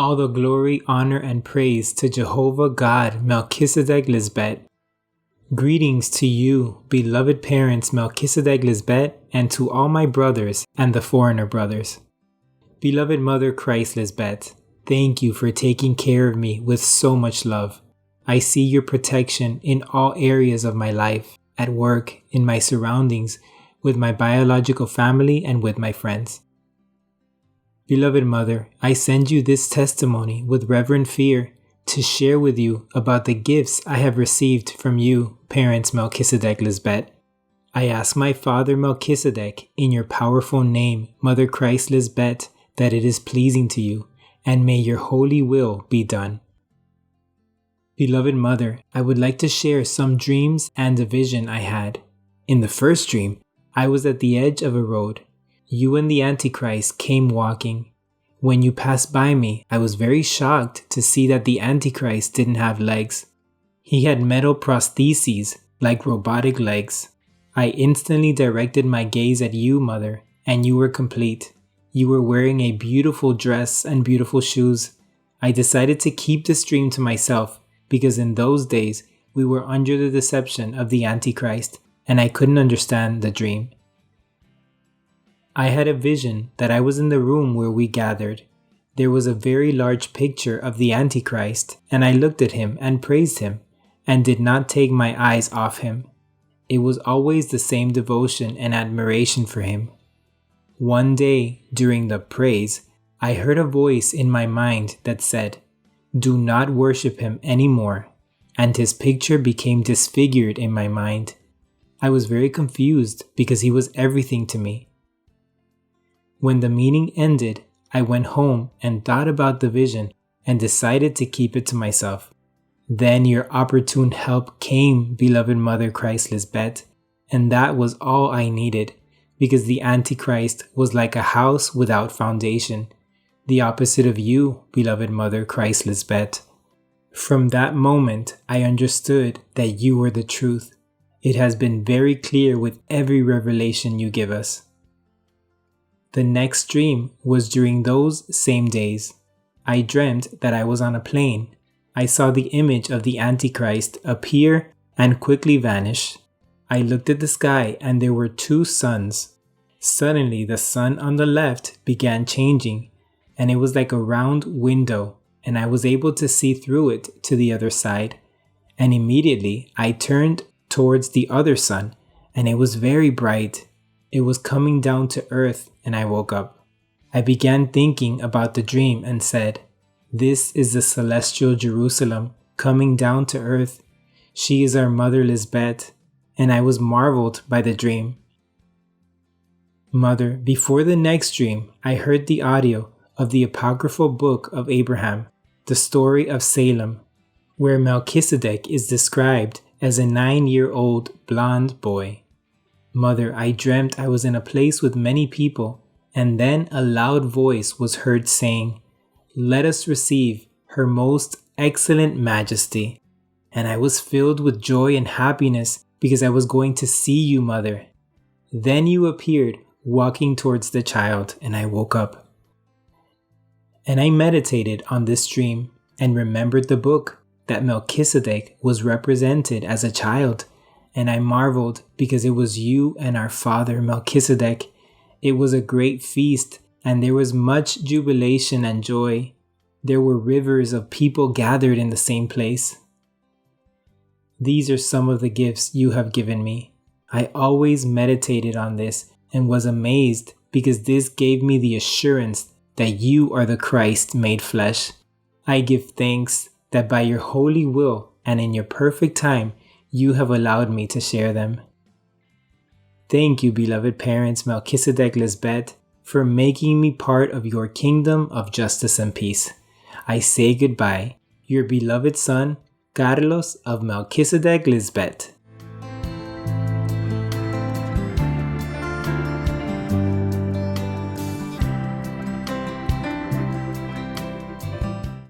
All the glory, honor, and praise to Jehovah God, Melchizedek Lisbet. Greetings to you, beloved parents Melchizedek Lisbet, and to all my brothers and the foreigner brothers. Beloved Mother Christ Lisbet, thank you for taking care of me with so much love. I see your protection in all areas of my life, at work, in my surroundings, with my biological family, and with my friends. Beloved Mother, I send you this testimony with reverent fear to share with you about the gifts I have received from you, parents Melchizedek Lisbet. I ask my Father Melchizedek in your powerful name, Mother Christ Lisbet, that it is pleasing to you, and may your holy will be done. Beloved Mother, I would like to share some dreams and a vision I had. In the first dream, I was at the edge of a road. You and the Antichrist came walking. When you passed by me, I was very shocked to see that the Antichrist didn't have legs. He had metal prostheses, like robotic legs. I instantly directed my gaze at you, Mother, and you were complete. You were wearing a beautiful dress and beautiful shoes. I decided to keep this dream to myself because in those days, we were under the deception of the Antichrist, and I couldn't understand the dream. I had a vision that I was in the room where we gathered. There was a very large picture of the Antichrist, and I looked at him and praised him, and did not take my eyes off him. It was always the same devotion and admiration for him. One day, during the praise, I heard a voice in my mind that said, "Do not worship him anymore," and his picture became disfigured in my mind. I was very confused because he was everything to me. When the meeting ended, I went home and thought about the vision and decided to keep it to myself. Then your opportune help came, beloved Mother Christ Lisbet, and that was all I needed, because the Antichrist was like a house without foundation, the opposite of you, beloved Mother Christ Lisbet. From that moment, I understood that you were the truth. It has been very clear with every revelation you give us. The next dream was during those same days. I dreamt that I was on a plane. I saw the image of the Antichrist appear and quickly vanish. I looked at the sky and there were two suns. Suddenly the sun on the left began changing, and it was like a round window, and I was able to see through it to the other side. And immediately I turned towards the other sun, and it was very bright. It was coming down to earth, and I woke up. I began thinking about the dream and said, "This is the celestial Jerusalem coming down to earth. She is our Mother Lisbet," and I was marveled by the dream. Mother, before the next dream, I heard the audio of the apocryphal book of Abraham, the story of Salem, where Melchizedek is described as a 9-year-old blonde boy. Mother, I dreamt I was in a place with many people, and then a loud voice was heard saying, "Let us receive Her Most Excellent Majesty." And I was filled with joy and happiness because I was going to see you, Mother. Then you appeared walking towards the child, and I woke up. And I meditated on this dream and remembered the book that Melchizedek was represented as a child. And I marveled because it was you and our father Melchizedek. It was a great feast, and there was much jubilation and joy. There were rivers of people gathered in the same place. These are some of the gifts you have given me. I always meditated on this and was amazed because this gave me the assurance that you are the Christ made flesh. I give thanks that by your holy will and in your perfect time, you have allowed me to share them. Thank you, beloved parents Melchizedek Lisbet, for making me part of your kingdom of justice and peace. I say goodbye, your beloved son, Carlos of Melchizedek Lisbet.